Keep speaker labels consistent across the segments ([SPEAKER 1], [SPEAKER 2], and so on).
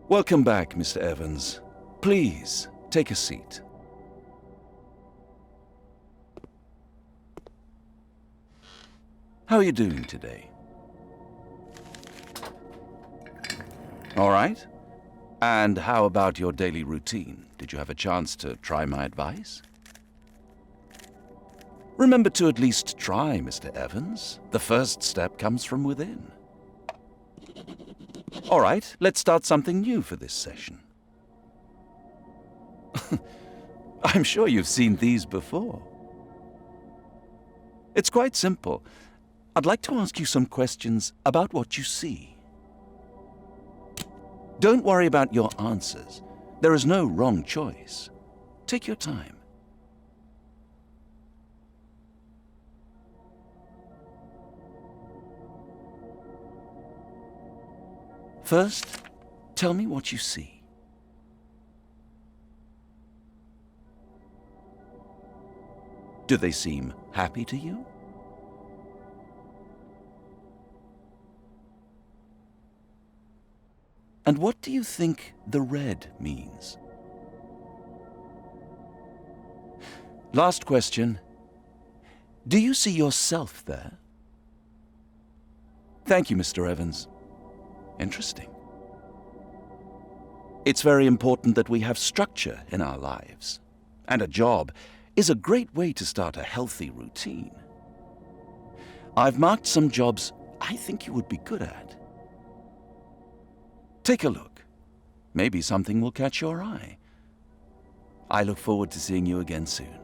[SPEAKER 1] Welcome back, Mr. Evans. Please, take a seat. How are you doing today? All right. And how about your daily routine? Did you have a chance to try my advice? Remember to at least try, Mr. Evans. The first step comes from within. All right, let's start something new for this session. I'm sure you've seen these before. It's quite simple. I'd like to ask you some questions about what you see. Don't worry about your answers. There is no wrong choice. Take your time. First, tell me what you see. Do they seem happy to you? And what do you think the red means? Last question. Do you see yourself there? Thank you, Mr. Evans. Interesting. It's very important that we have structure in our lives, and a job is a great way to start a healthy routine. I've marked some jobs I think you would be good at. Take a look. Maybe something will catch your eye. I look forward to seeing you again soon.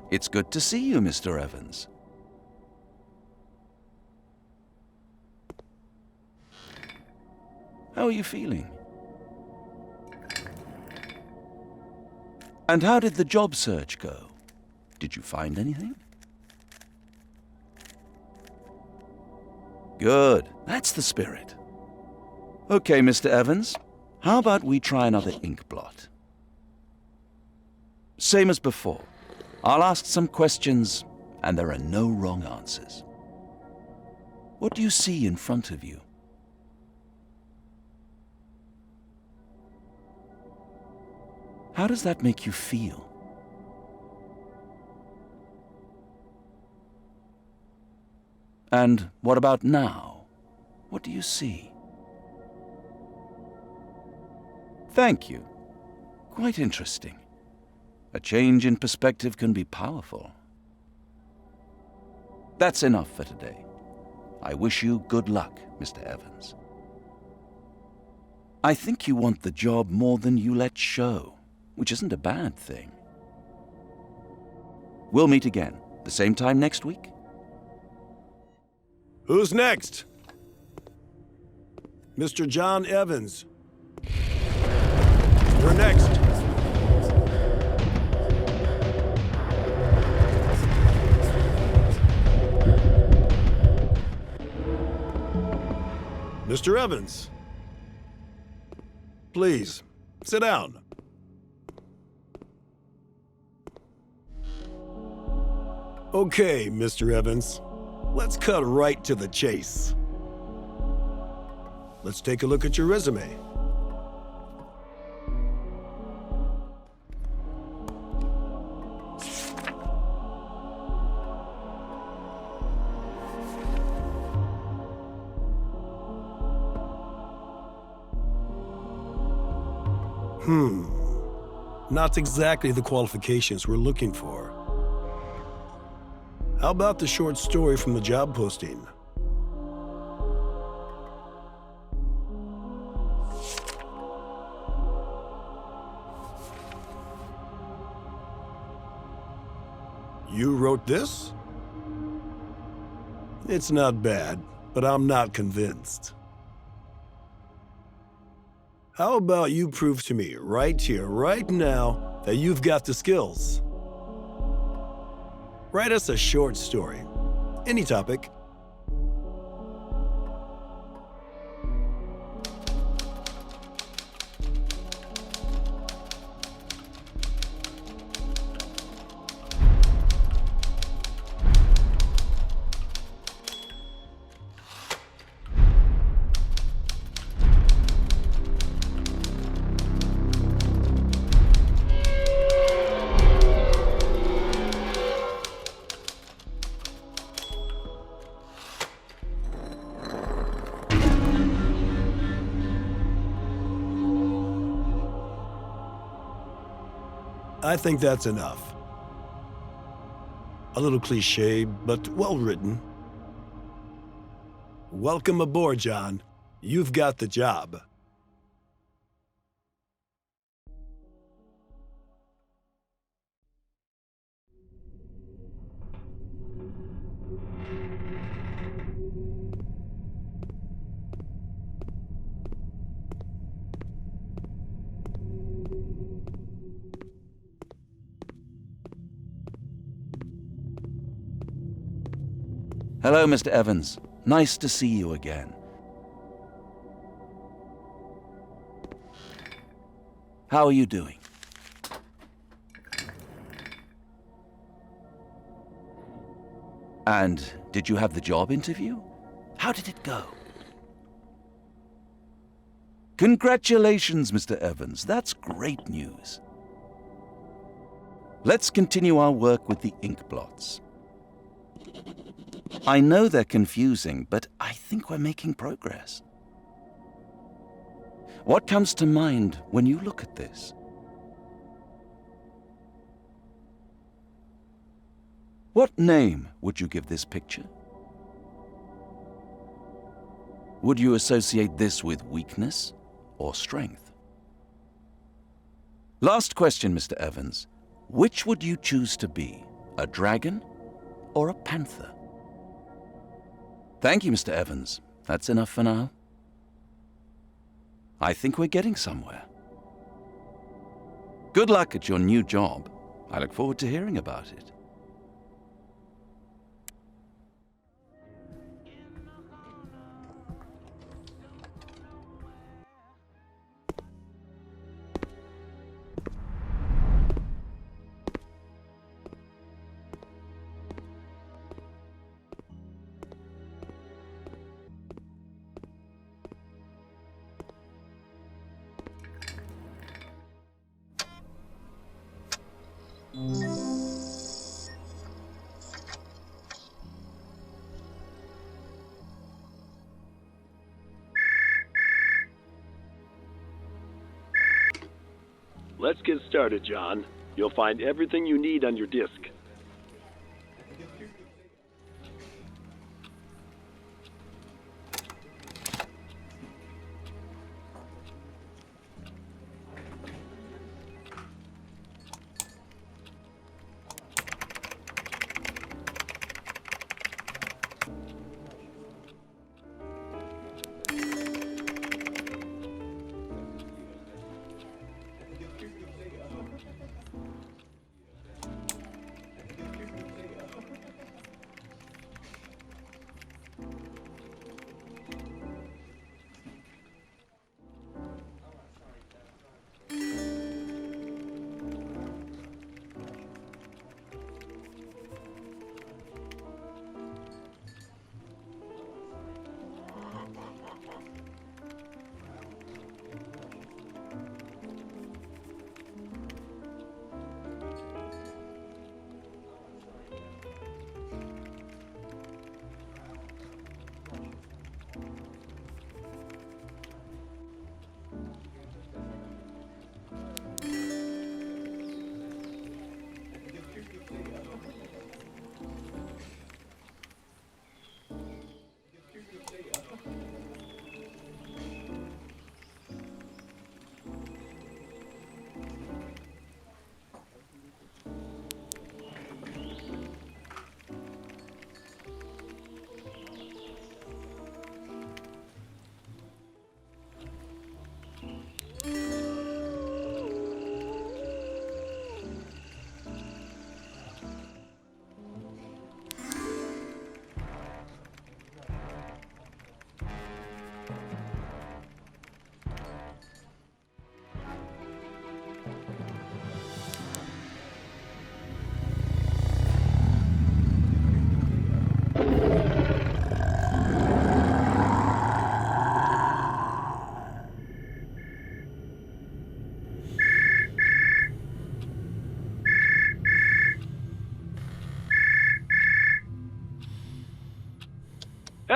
[SPEAKER 1] It's good to see you, Mr. Evans. How are you feeling? And how did the job search go? Did you find anything? Good. That's the spirit. Okay, Mr. Evans. How about we try another ink blot? Same as before. I'll ask some questions, and there are no wrong answers. What do you see in front of you? How does that make you feel? And what about now? What do you see? Thank you. Quite interesting. A change in perspective can be powerful. That's enough for today. I wish you good luck, Mr. Evans. I think you want the job more than you let show, which isn't a bad thing. We'll meet again, the same time next week.
[SPEAKER 2] Who's next? Mr. John Evans. You're next. Mr. Evans. Please, sit down. Okay, Mr. Evans. Let's cut right to the chase. Let's take a look at your resume. Not exactly the qualifications we're looking for. How about the short story from the job posting? You wrote this? It's not bad, but I'm not convinced. How about you prove to me, right here, right now, that you've got the skills? Write us a short story. Any topic. I think that's enough. A little cliché, but well written. Welcome aboard, John. You've got the job.
[SPEAKER 1] Hello, Mr. Evans. Nice to see you again. How are you doing? And did you have the job interview? How did it go? Congratulations, Mr. Evans. That's great news. Let's continue our work with the ink blots. I know they're confusing, but I think we're making progress. What comes to mind when you look at this? What name would you give this picture? Would you associate this with weakness or strength? Last question, Mr. Evans. Which would you choose to be, a dragon or a panther? Thank you, Mr. Evans. That's enough for now. I think we're getting somewhere. Good luck at your new job. I look forward to hearing about it.
[SPEAKER 3] Let's get started, John. You'll find everything you need on your disk.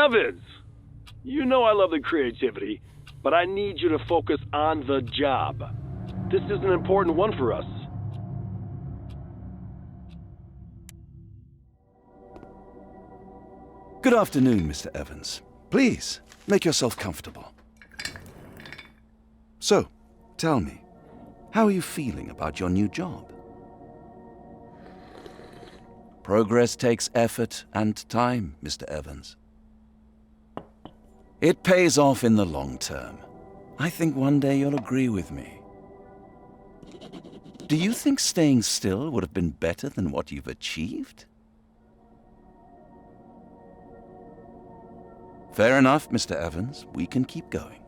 [SPEAKER 3] Evans! You know I love the creativity, but I need you to focus on the job. This is an important one for us.
[SPEAKER 1] Good afternoon, Mr. Evans. Please, make yourself comfortable. So, tell me, how are you feeling about your new job? Progress takes effort and time, Mr. Evans. It pays off in the long term. I think one day you'll agree with me. Do you think staying still would have been better than what you've achieved? Fair enough, Mr. Evans. We can keep going.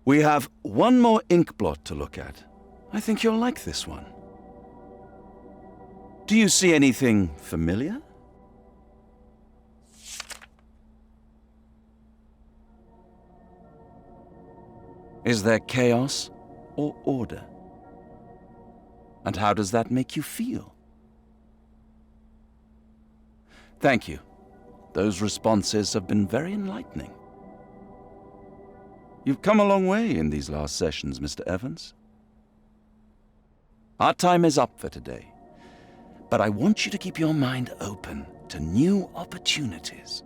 [SPEAKER 1] We have one more ink blot to look at. I think you'll like this one. Do you see anything familiar? Is there chaos or order? And how does that make you feel? Thank you. Those responses have been very enlightening. You've come a long way in these last sessions, Mr. Evans. Our time is up for today, but I want you to keep your mind open to new opportunities.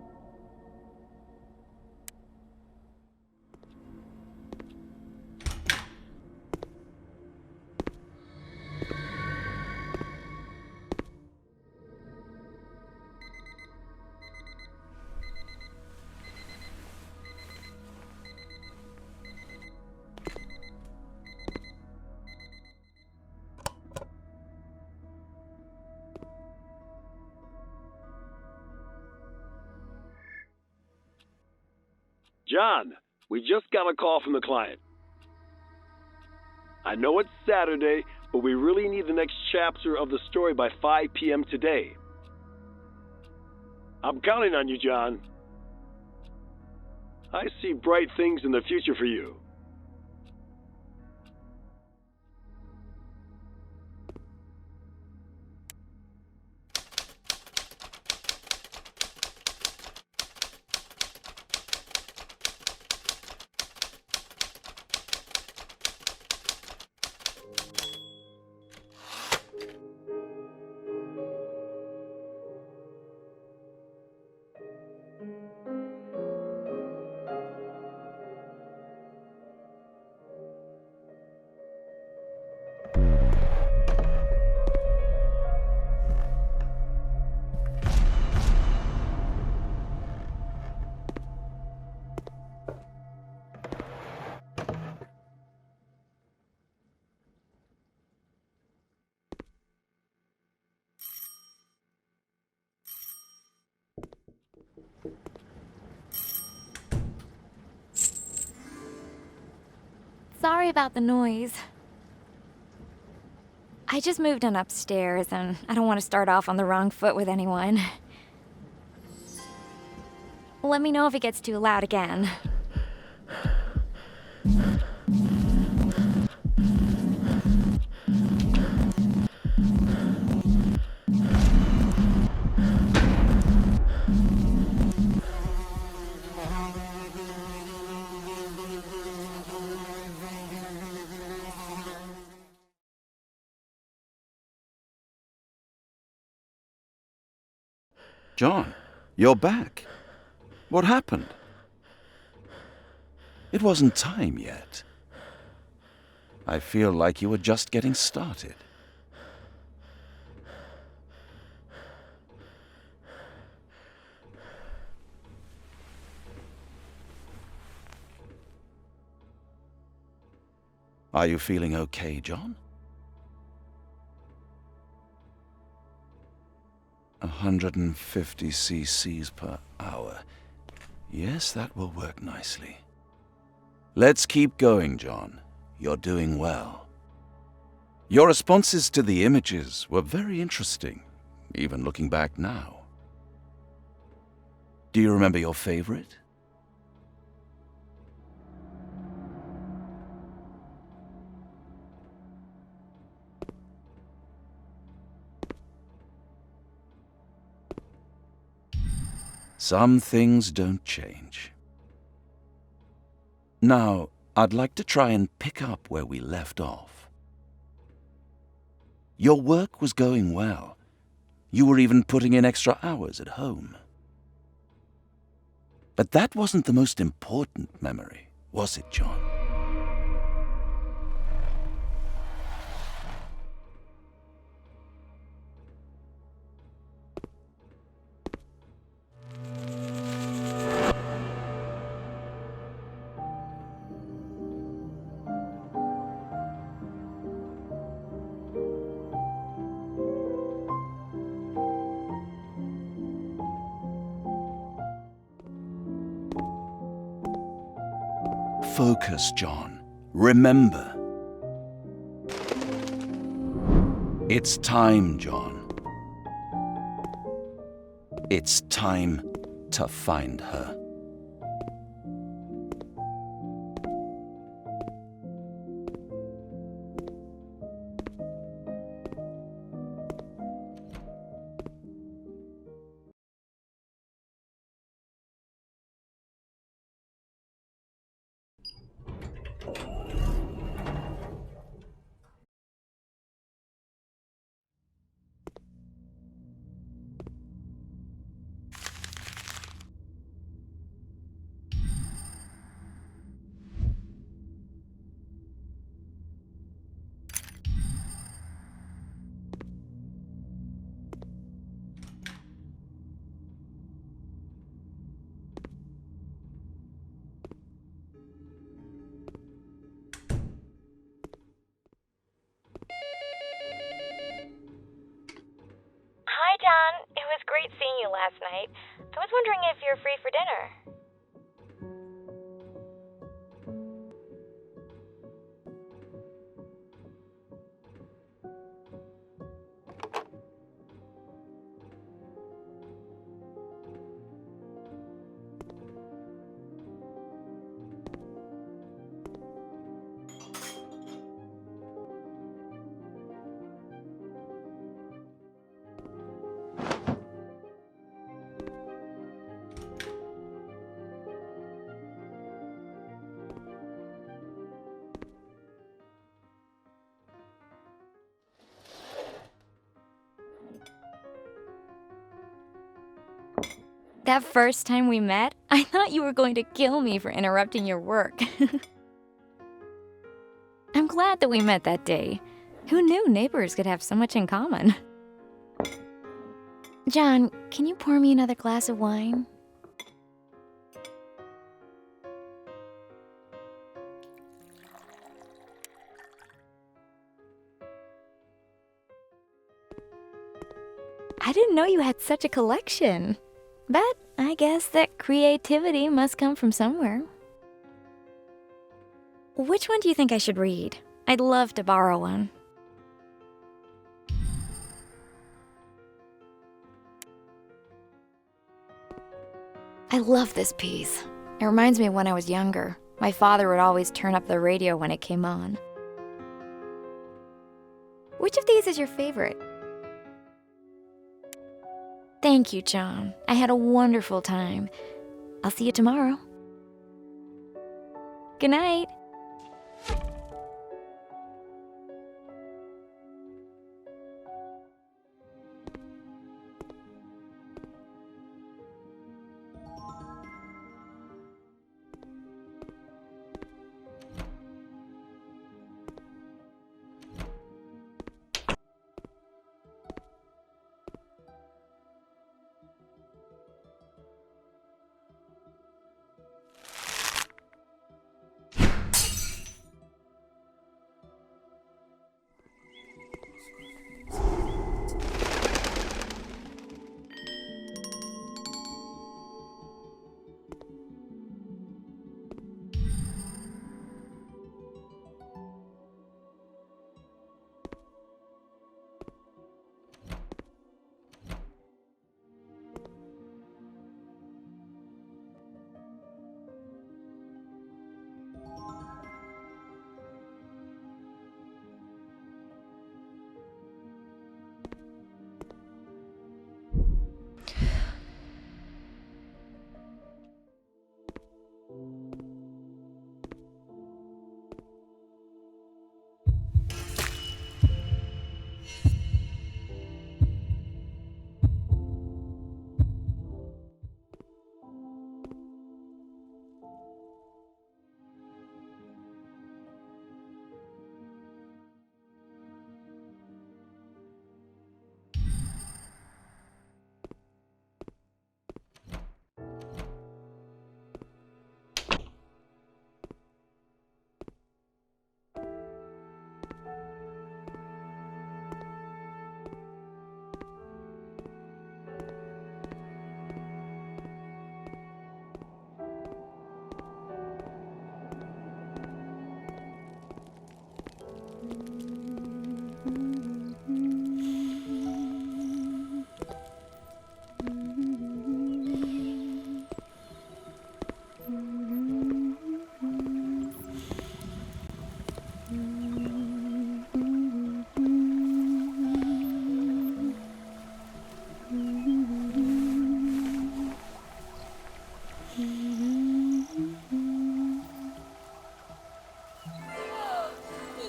[SPEAKER 3] John, we just got a call from the client. I know it's Saturday, but we really need the next chapter of the story by 5 p.m. today. I'm counting on you, John. I see bright things in the future for you.
[SPEAKER 4] Sorry about the noise. I just moved in upstairs, and I don't want to start off on the wrong foot with anyone. Let me know if it gets too loud again.
[SPEAKER 1] John, you're back. What happened? It wasn't time yet. I feel like you were just getting started. Are you feeling okay, John? 150 cc's per hour. Yes, that will work nicely. Let's keep going, John. You're doing well. Your responses to the images were very interesting, even looking back now. Do you remember your favorite? Some things don't change. Now, I'd like to try and pick up where we left off. Your work was going well. You were even putting in extra hours at home. But that wasn't the most important memory, was it, John? Focus, John. Remember. It's time, John. It's time to find her.
[SPEAKER 4] Hi, John. It was great seeing you last night. I was wondering if you're free for dinner. That first time we met, I thought you were going to kill me for interrupting your work. I'm glad that we met that day. Who knew neighbors could have so much in common? John, can you pour me another glass of wine? I didn't know you had such a collection. But I guess that creativity must come from somewhere. Which one do you think I should read? I'd love to borrow one. I love this piece. It reminds me of when I was younger. My father would always turn up the radio when it came on. Which of these is your favorite? Thank you, John. I had a wonderful time. I'll see you tomorrow. Good night.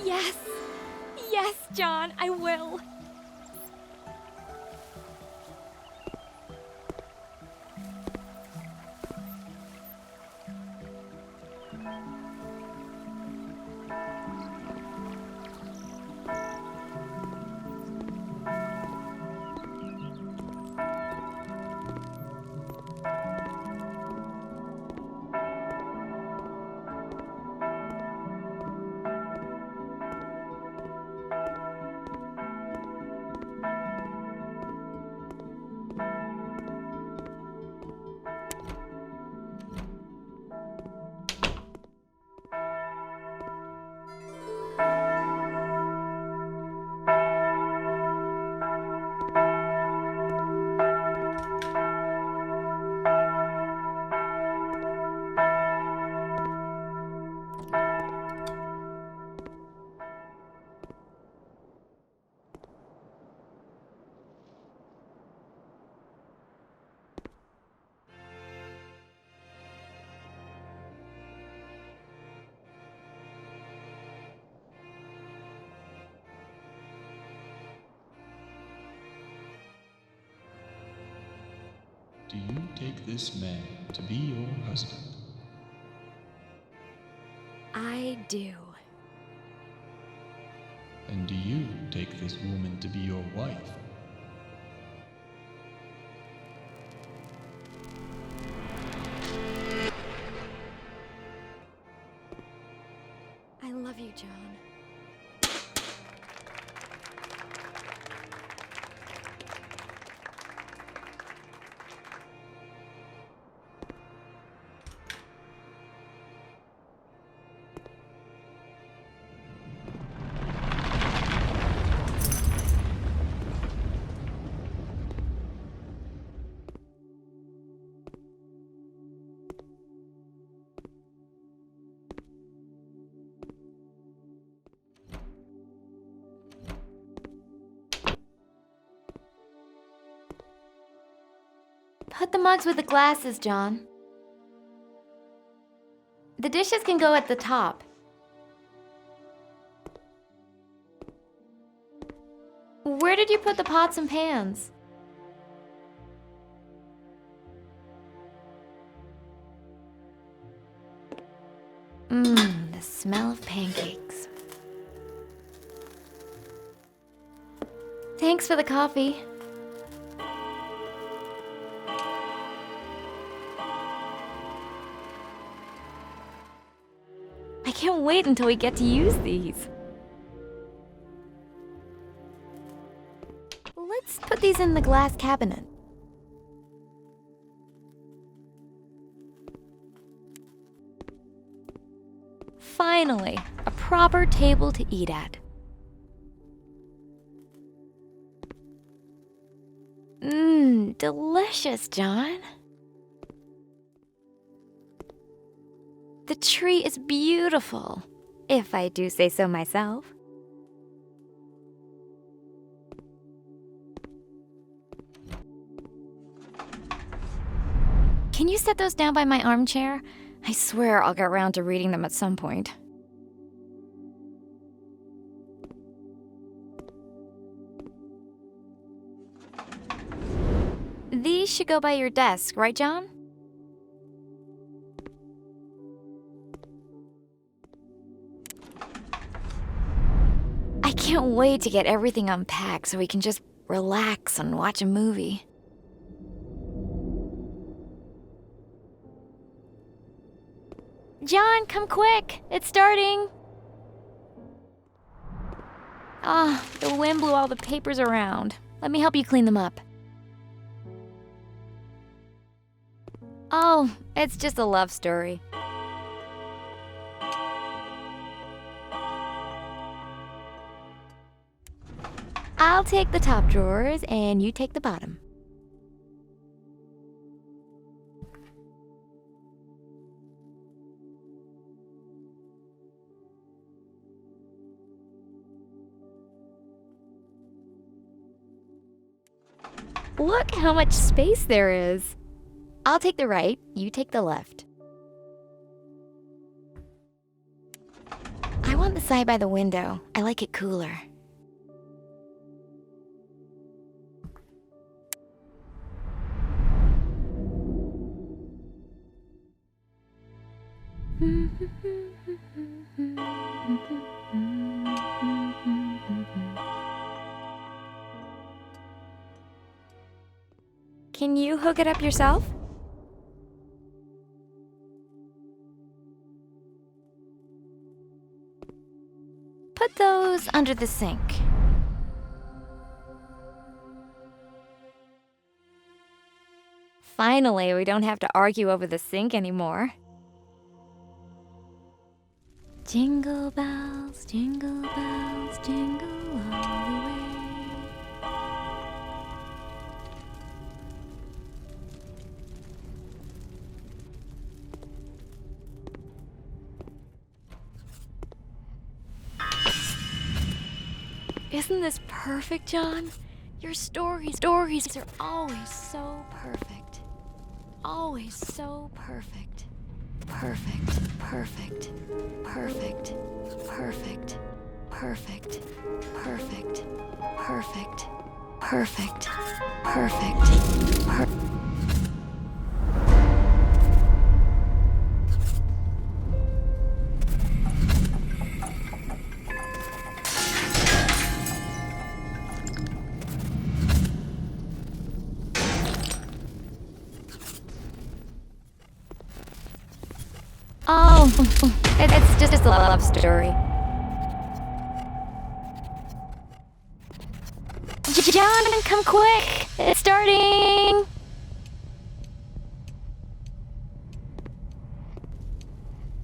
[SPEAKER 4] Yes! Yes, John, I will.
[SPEAKER 5] Do you take this man to be your husband?
[SPEAKER 4] I do.
[SPEAKER 5] And do you take this woman to be your wife?
[SPEAKER 4] I love you, John. Put the mugs with the glasses, John. The dishes can go at the top. Where did you put the pots and pans? The smell of pancakes. Thanks for the coffee. I can't wait until we get to use these. Let's put these in the glass cabinet. Finally, a proper table to eat at. Delicious, John. The tree is beautiful, if I do say so myself. Can you set those down by my armchair? I swear I'll get around to reading them at some point. These should go by your desk, right, John? I can't wait to get everything unpacked so we can just relax and watch a movie. John, come quick! It's starting! The wind blew all the papers around. Let me help you clean them up. Oh, it's just a love story. I'll take the top drawers and you take the bottom. Look how much space there is. I'll take the right, you take the left. I want the side by the window. I like it cooler. Can you hook it up yourself? Put those under the sink. Finally, we don't have to argue over the sink anymore. Jingle bells, jingle all the way. Isn't this perfect, John? Your stories are always so perfect. Always so perfect. Perfect, perfect, perfect, perfect, perfect, perfect, perfect, perfect, perfect, perfect. It's just a love story. John, come quick! It's starting!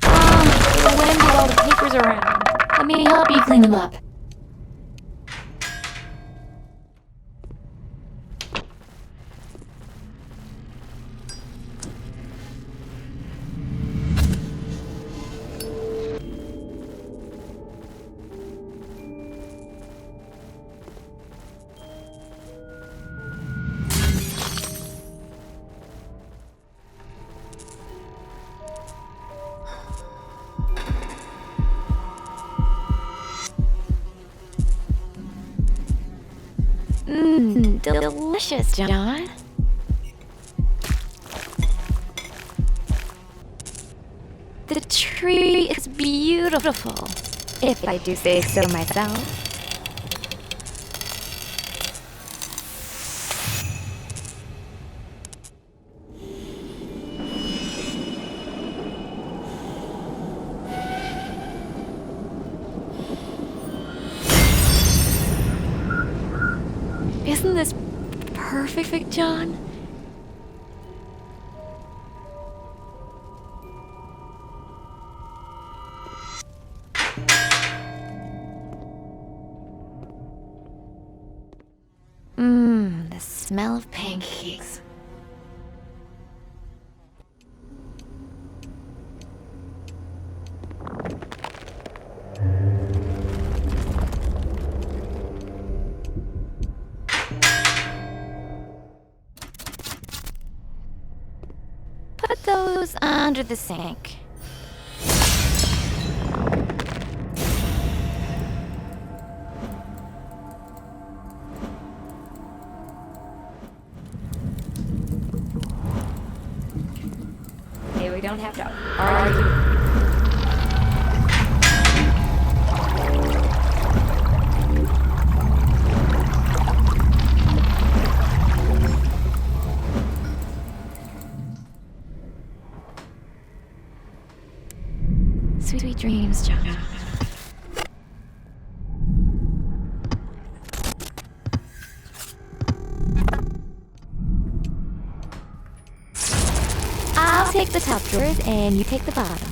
[SPEAKER 4] The wind blew all the papers around. Let me help you clean them up. Delicious, John. The tree is beautiful, if I do say so myself. Isn't this perfect, John? The smell of pancakes. Put those under the sink. Hey, we don't have to argue. Sweet dreams, John. I'll take the top drawers and you take the bottom.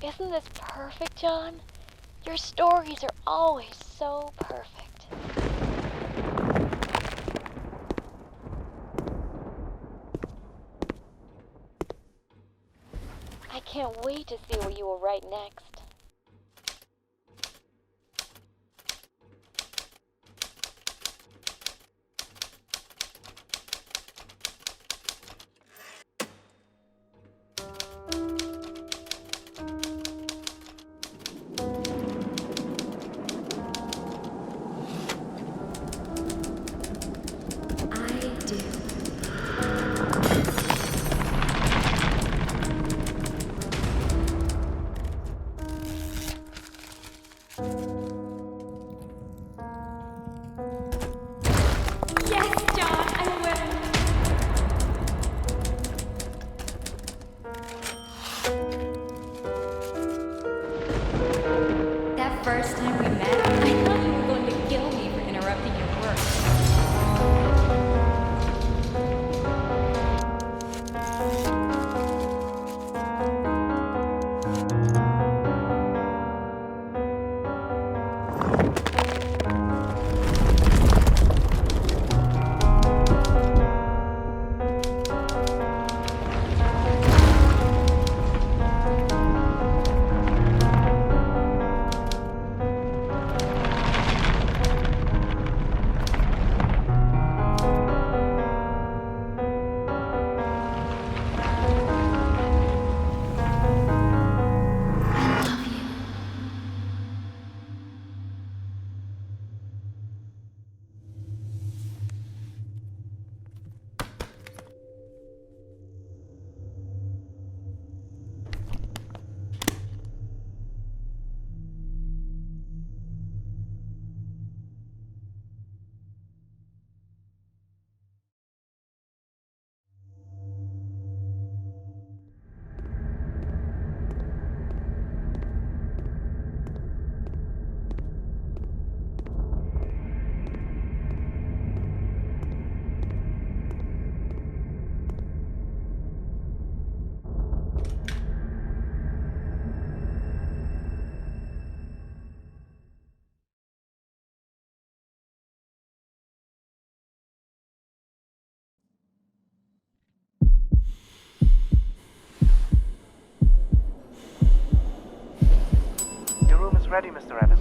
[SPEAKER 4] Isn't this perfect, John? Your stories are always so perfect. I can't wait to see what you will write next.
[SPEAKER 6] ready, Mr. Evans.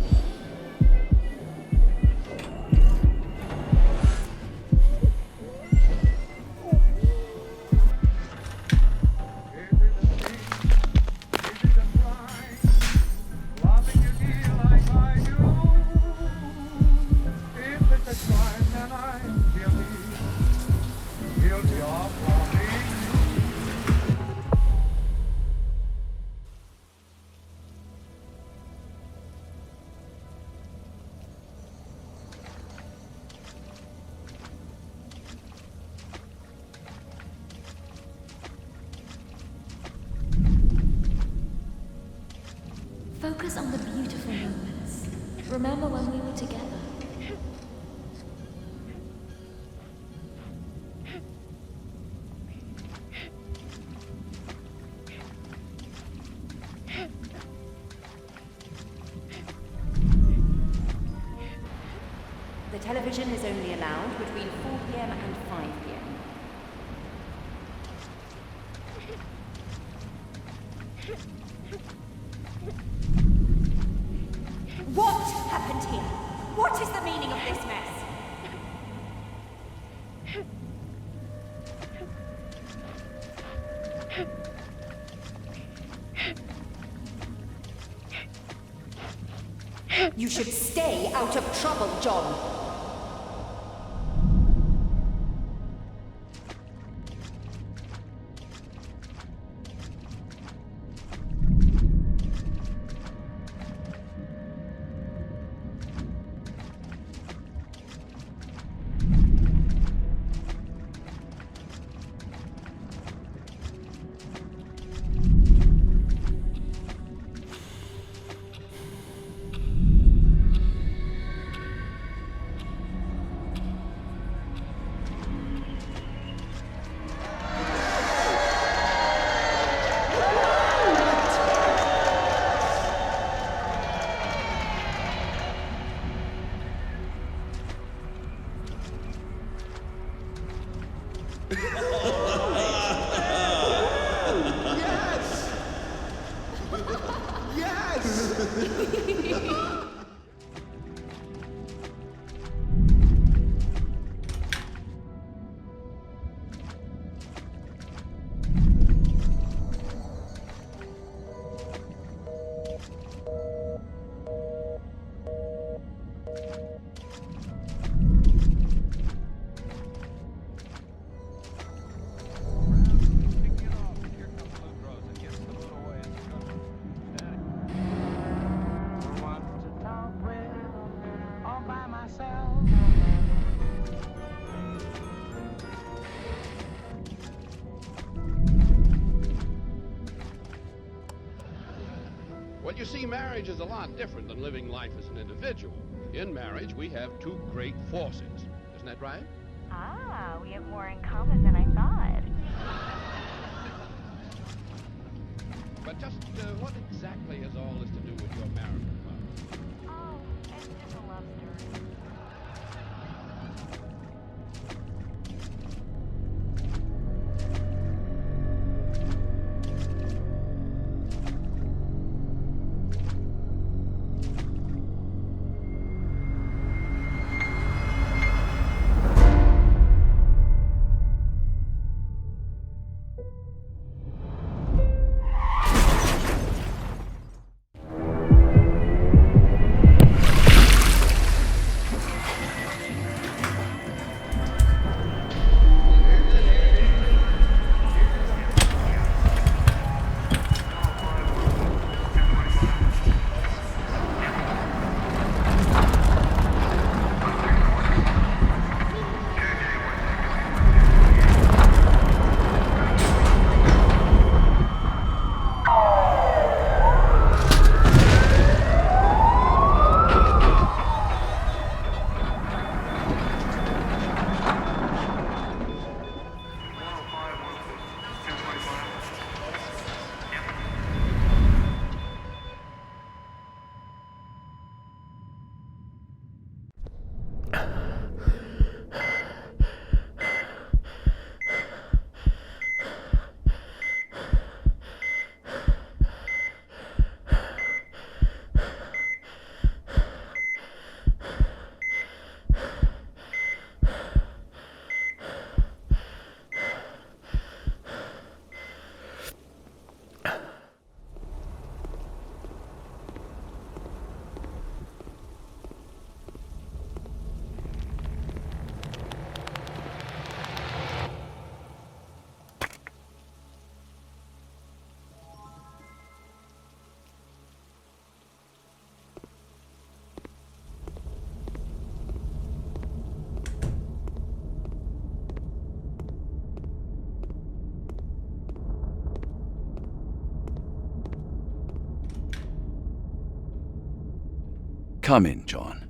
[SPEAKER 4] Focus on the beautiful moments. Remember when we were together.
[SPEAKER 7] The television is only allowed between 4 p.m. and 5 p.m. What happened here? What is the meaning of this mess? You should stay out of trouble, John.
[SPEAKER 8] Well, you see, marriage is a lot different than living life as an individual. In marriage, we have two great forces. Isn't that right?
[SPEAKER 9] Ah, we have more in common than I thought.
[SPEAKER 8] But just what exactly has all this to do with your marital life?
[SPEAKER 9] Oh, it's just a love story.
[SPEAKER 1] Come in, John.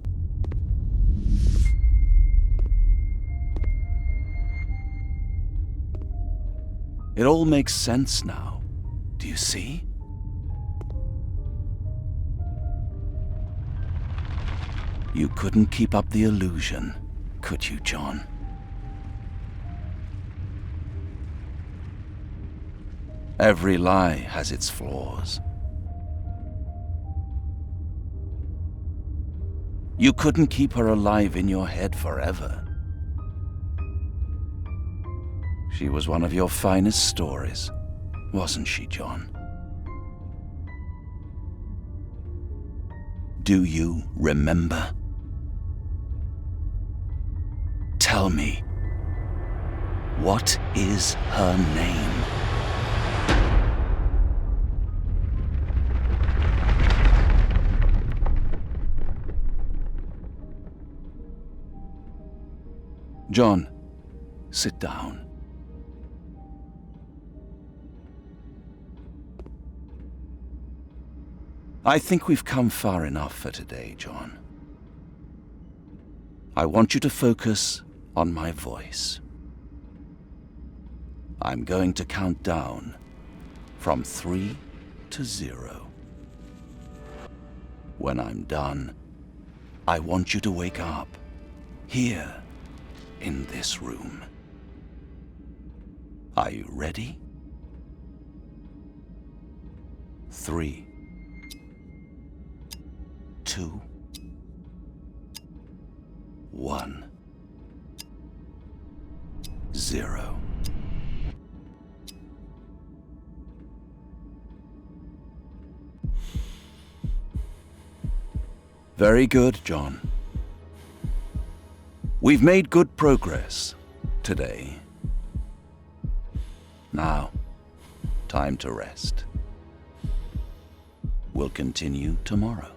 [SPEAKER 1] It all makes sense now. Do you see? You couldn't keep up the illusion, could you, John? Every lie has its flaws. You couldn't keep her alive in your head forever. She was one of your finest stories, wasn't she, John? Do you remember? Tell me, what is her name? John, sit down. I think we've come far enough for today, John. I want you to focus on my voice. I'm going to count down from 3 to 0. When I'm done, I want you to wake up here in this room. Are you ready? 3, 2, 1, 0. Very good, John. We've made good progress today. Now, time to rest. We'll continue tomorrow.